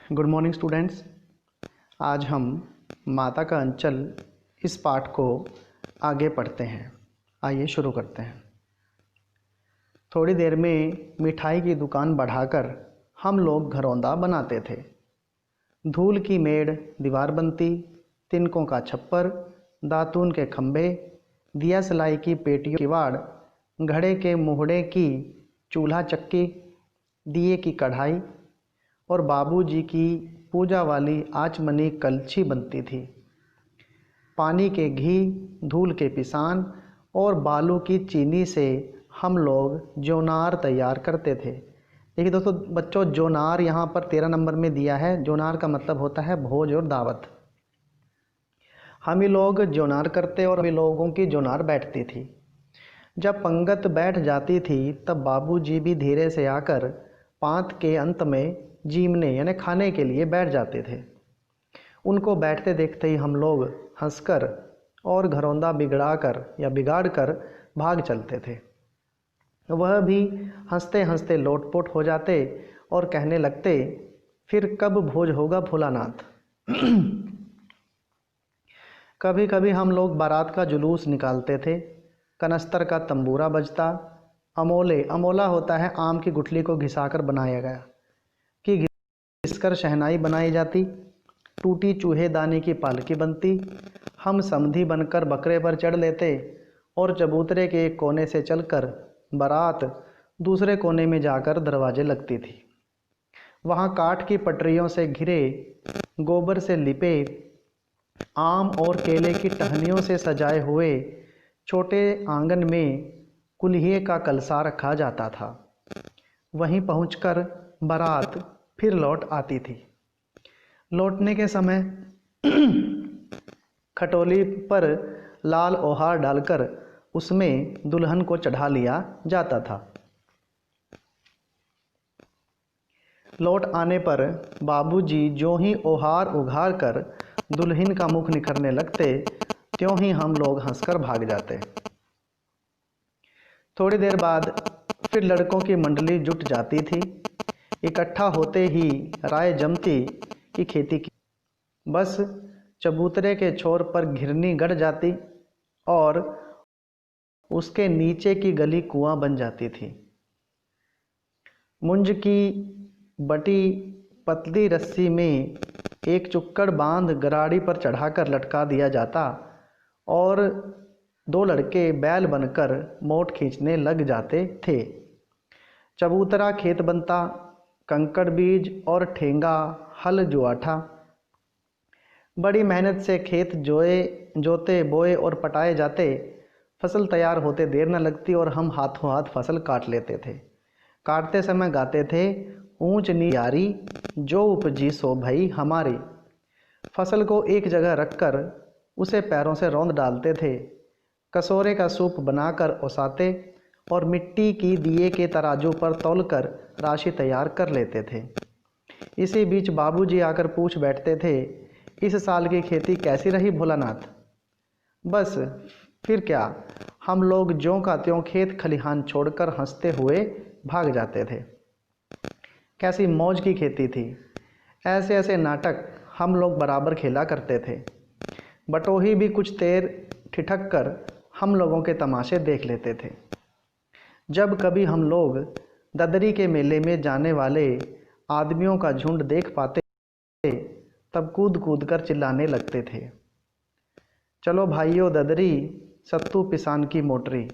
Good morning students. आज हम माता का अंचल इस पाठ को आगे पढ़ते हैं। आइए शुरू करते हैं। थोड़ी देर में मिठाई की दुकान बढ़ाकर हम लोग घरौंदा बनाते थे। धूल की मेड़ दीवार बनती, तिनकों का छप्पर, दातून के खंभे, दिया सलाई की पेटियों किवाड़, घड़े के मुहड़े की चूल्हा चक्की, दिए की कढ़ाई और बाबूजी की पूजा वाली आचमनी कलछी बनती थी। पानी के घी, धूल के पिसान और बालू की चीनी से हम लोग जोनार तैयार करते थे। देखिए दोस्तों बच्चों, जोनार यहाँ पर 13 नंबर में दिया है। जोनार का मतलब होता है भोज और दावत। हम ही लोग जोनार करते और हम ही लोगों की जोनार बैठती थी। जब पंगत बैठ जाती थी तब बाबूजी भी धीरे से आकर पांत के अंत में जीमने यानी खाने के लिए बैठ जाते थे। उनको बैठते देखते ही हम लोग हंसकर और घरौंदा बिगाड़ कर भाग चलते थे। वह भी हंसते हंसते लोटपोट हो जाते और कहने लगते, फिर कब भोज होगा भोलानाथ। कभी कभी हम लोग बारात का जुलूस निकालते थे। कनस्तर का तंबूरा बजता, अमोला होता है आम की गुठली को घिसाकर बनाया गया, कि घिसकर शहनाई बनाई जाती। टूटी चूहे दाने की पालकी बनती। हम समधी बनकर बकरे पर चढ़ लेते और चबूतरे के एक कोने से चलकर बारात दूसरे कोने में जाकर दरवाजे लगती थी। वहाँ काठ की पटरियों से घिरे, गोबर से लिपे, आम और केले की टहनियों से सजाए हुए छोटे आंगन में कुल्हिए का कलसा रखा जाता था। वहीं पहुंचकर बारात फिर लौट आती थी। लौटने के समय खटोली पर लाल ओहार डालकर उसमें दुल्हन को चढ़ा लिया जाता था। लौट आने पर बाबूजी ज्यों ही ओहार उघार कर दुल्हन का मुख निखरने लगते, त्यों ही हम लोग हंसकर भाग जाते। थोड़ी देर बाद फिर लड़कों की मंडली जुट जाती थी। इकट्ठा होते ही राय जमती कि खेती की। बस चबूतरे के छोर पर घिरनी गड़ जाती और उसके नीचे की गली कुआं बन जाती थी। मुंज की बटी पतली रस्सी में एक चुक्कड़ बांध गराड़ी पर चढ़ाकर लटका दिया जाता और 2 लड़के बैल बनकर मोट खींचने लग जाते थे। चबूतरा खेत बनता, कंकड़ बीज और ठेंगा हल जुआठा। बड़ी मेहनत से खेत जोते बोए और पटाए जाते। फसल तैयार होते देर न लगती और हम हाथों हाथ फसल काट लेते थे। काटते समय गाते थे, ऊंच नीच यारी जो उपजी सो भई हमारी। फसल को एक जगह रखकर उसे पैरों से रौंद डालते थे। कसोरे का सूप बनाकर ओसाते और मिट्टी की दिए के तराजू पर तौलकर राशि तैयार कर लेते थे। इसी बीच बाबूजी आकर पूछ बैठते थे, इस साल की खेती कैसी रही भोलानाथ। बस फिर क्या, हम लोग ज्यों का त्यों खेत खलिहान छोड़कर हंसते हुए भाग जाते थे। कैसी मौज की खेती थी। ऐसे ऐसे नाटक हम लोग बराबर खेला करते थे। बटोही भी कुछ देर ठिठक कर हम लोगों के तमाशे देख लेते थे। जब कभी हम लोग ददरी के मेले में जाने वाले आदमियों का झुंड देख पाते तब कूद कूद कर चिल्लाने लगते थे, चलो भाइयों ददरी, सत्तू पिसान की मोटरी।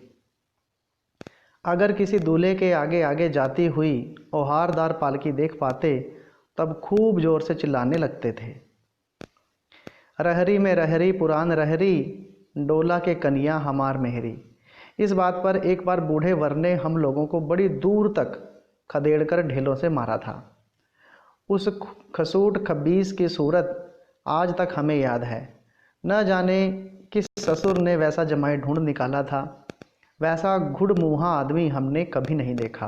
अगर किसी दूल्हे के आगे आगे जाती हुई ओहारदार पालकी देख पाते तब खूब जोर से चिल्लाने लगते थे, रहरी में रहरी पुरान रहरी, डोला के कनिया हमार मेहरी। इस बात पर एक बार बूढ़े वर ने हम लोगों को बड़ी दूर तक खदेड़कर ढेलों से मारा था। उस खसूट खबीस की सूरत आज तक हमें याद है। न जाने किस ससुर ने वैसा जमाई ढूंढ निकाला था। वैसा घुड़मुहा आदमी हमने कभी नहीं देखा।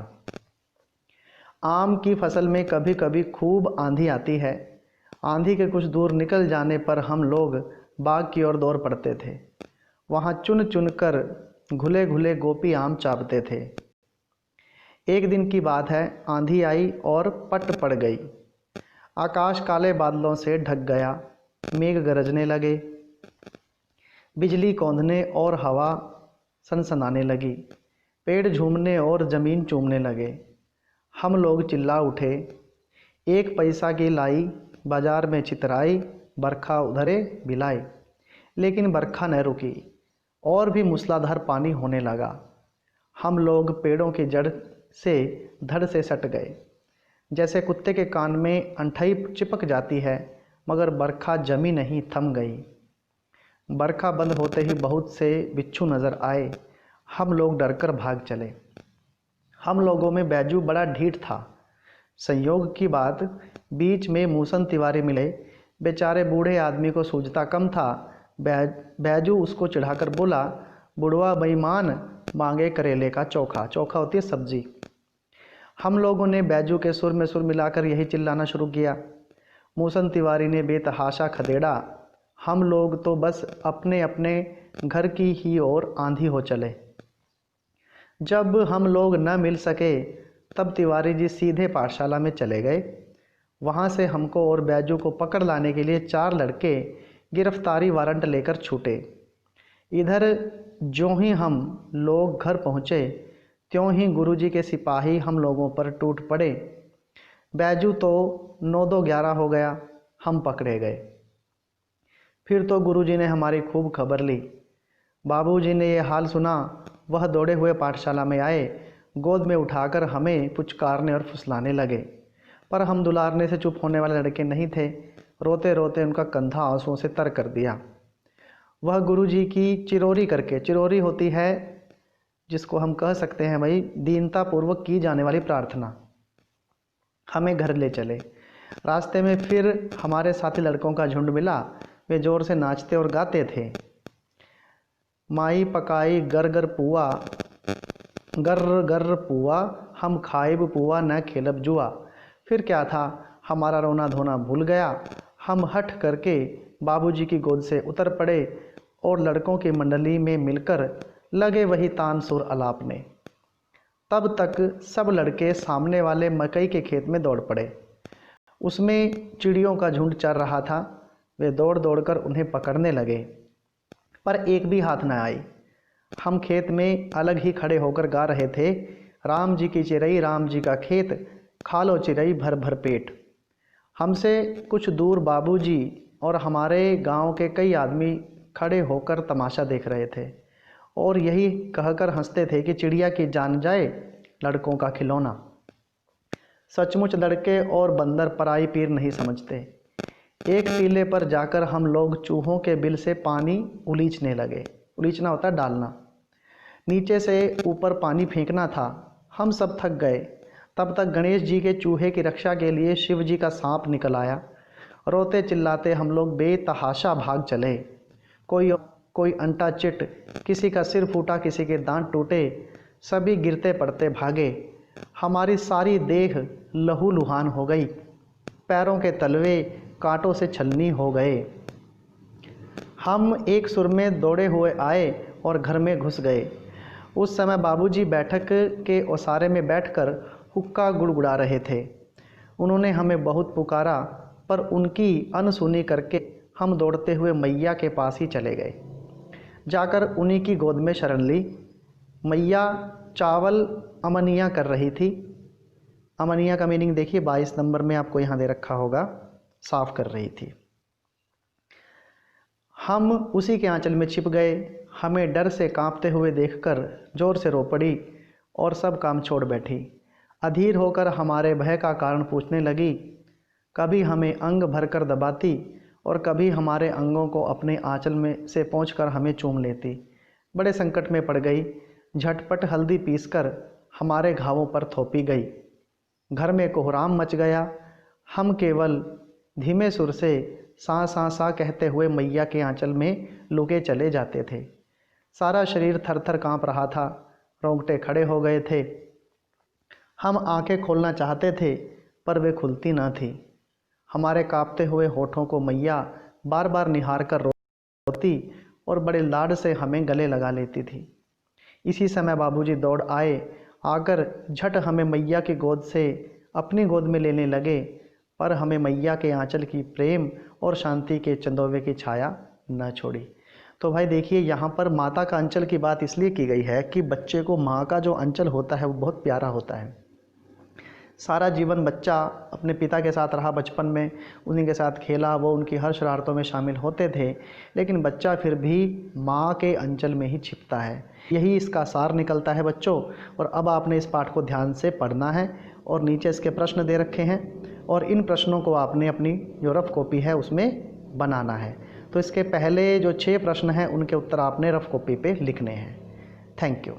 आम की फसल में कभी कभी खूब आंधी आती है। आंधी के कुछ दूर निकल जाने पर हम लोग बाग की ओर दौड़ पड़ते थे। वहाँ चुन चुन कर घुले घुले गोपी आम चापते थे। एक दिन की बात है, आंधी आई और पट पड़ गई। आकाश काले बादलों से ढक गया। मेघ गरजने लगे, बिजली कौंधने और हवा सनसनाने लगी। पेड़ झूमने और ज़मीन चूमने लगे। हम लोग चिल्ला उठे, एक पैसा की लाई, बाजार में चितराई, बरखा उधरे बिलाई। लेकिन बरखा न रुकी और भी मूसलाधार पानी होने लगा। हम लोग पेड़ों की जड़ से धड़ से सट गए। जैसे कुत्ते के कान में अंठई चिपक जाती है, मगर बरखा जमी नहीं, थम गई। बरखा बंद होते ही बहुत से बिच्छू नज़र आए। हम लोग डरकर भाग चले। हम लोगों में बैजू बड़ा ढीठ था। संयोग की बात, बीच में मूसन तिवारी मिले। बेचारे बूढ़े आदमी को सूझता कम था। बैजू उसको चिढ़ाकर बोला, बुढ़वा बेईमान, मांगे करेले का चोखा। चोखा होती है सब्जी। हम लोगों ने बैजू के सुर में सुर मिलाकर यही चिल्लाना शुरू किया। मूसन तिवारी ने बेतहाशा खदेड़ा। हम लोग तो बस अपने अपने घर की ही ओर आंधी हो चले। जब हम लोग न मिल सके तब तिवारी जी सीधे पाठशाला में चले गए। वहाँ से हमको और बैजू को पकड़ लाने के लिए 4 लड़के गिरफ्तारी वारंट लेकर छूटे। इधर ज्यों ही हम लोग घर पहुँचे, त्यों ही गुरुजी के सिपाही हम लोगों पर टूट पड़े। बैजू तो 9-2-11 हो गया, हम पकड़े गए। फिर तो गुरुजी ने हमारी खूब खबर ली। बाबूजी ने ये हाल सुना, वह दौड़े हुए पाठशाला में आए। गोद में उठाकर हमें पुचकारने और फुसलाने लगे, पर हम दुलारने से चुप होने वाले लड़के नहीं थे। रोते रोते उनका कंधा आंसुओं से तर कर दिया। वह गुरुजी की चिरोरी करके, चिरोरी होती है जिसको हम कह सकते हैं भाई दीनता पूर्वक की जाने वाली प्रार्थना, हमें घर ले चले। रास्ते में फिर हमारे साथी लड़कों का झुंड मिला। वे जोर से नाचते और गाते थे, माई पकाई गर गर पुआ, गर गर पुआ, हम खाइब पुआ न खेलब जुआ। फिर क्या था, हमारा रोना धोना भूल गया। हम हठ करके बाबूजी की गोद से उतर पड़े और लड़कों की मंडली में मिलकर लगे वही तान सुर अलापने। तब तक सब लड़के सामने वाले मकई के खेत में दौड़ पड़े। उसमें चिड़ियों का झुंड चर रहा था। वे दौड़ दौड़कर उन्हें पकड़ने लगे, पर एक भी हाथ न आई। हम खेत में अलग ही खड़े होकर गा रहे थे, राम जी की चिरई, राम जी का खेत, खा लो चिरई भर भर पेट। हमसे कुछ दूर बाबूजी और हमारे गांव के कई आदमी खड़े होकर तमाशा देख रहे थे और यही कहकर हंसते थे कि चिड़िया की जान जाए, लड़कों का खिलौना। सचमुच लड़के और बंदर पराई पीर नहीं समझते। एक टीले पर जाकर हम लोग चूहों के बिल से पानी उलीचने लगे। उलीचना होता है डालना, नीचे से ऊपर पानी फेंकना था। हम सब थक गए। तब तक गणेश जी के चूहे की रक्षा के लिए शिव जी का सांप निकल आया। रोते चिल्लाते हम लोग बेतहाशा भाग चले। कोई अंटा चिट, किसी का सिर फूटा, किसी के दांत टूटे, सभी गिरते पड़ते भागे। हमारी सारी देह लहू लुहान हो गई। पैरों के तलवे कांटों से छलनी हो गए। हम एक सुर में दौड़े हुए आए और घर में घुस गए। उस समय बाबूजी बैठक के ओसारे में बैठकर हुक्का गुड़गुड़ा रहे थे। उन्होंने हमें बहुत पुकारा, पर उनकी अनसुनी करके हम दौड़ते हुए मैया के पास ही चले गए। जाकर उन्हीं की गोद में शरण ली। मैया चावल अमनिया कर रही थी। अमनिया का मीनिंग देखिए, 22 नंबर में आपको यहाँ दे रखा होगा, साफ कर रही थी। हम उसी के आंचल में छिप गए। हमें डर से कांपते हुए देखकर जोर से रो पड़ी और सब काम छोड़ बैठी। अधीर होकर हमारे भय का कारण पूछने लगी। कभी हमें अंग भरकर दबाती और कभी हमारे अंगों को अपने आंचल में से पोंछकर हमें चूम लेती। बड़े संकट में पड़ गई। झटपट हल्दी पीसकर हमारे घावों पर थोपी गई। घर में कोहराम मच गया। हम केवल धीमे सुर से सा सा सा कहते हुए मैया के आंचल में लुके चले जाते थे। सारा शरीर थर थर काँप रहा था। रोंगटे खड़े हो गए थे। हम आंखें खोलना चाहते थे, पर वे खुलती न थी। हमारे कांपते हुए होठों को मैया बार बार निहार कर रोती और बड़े लाड से हमें गले लगा लेती थी। इसी समय बाबूजी दौड़ आए। आकर झट हमें मैया की गोद से अपनी गोद में लेने लगे। पर हमें मैया के आंचल की प्रेम और शांति के चंदोवे की छाया न छोड़ी। तो भाई देखिए, यहाँ पर माता का अंचल की बात इसलिए की गई है कि बच्चे को माँ का जो अंचल होता है वो बहुत प्यारा होता है। सारा जीवन बच्चा अपने पिता के साथ रहा, बचपन में उन्हीं के साथ खेला, वो उनकी हर शरारतों में शामिल होते थे, लेकिन बच्चा फिर भी माँ के अंचल में ही छिपता है। यही इसका सार निकलता है बच्चों। और अब आपने इस पाठ को ध्यान से पढ़ना है और नीचे इसके प्रश्न दे रखे हैं और इन प्रश्नों को आपने अपनी जो रफ कॉपी है उसमें बनाना है। तो इसके पहले जो 6 प्रश्न हैं उनके उत्तर आपने रफ कॉपी पे लिखने हैं। Thank you.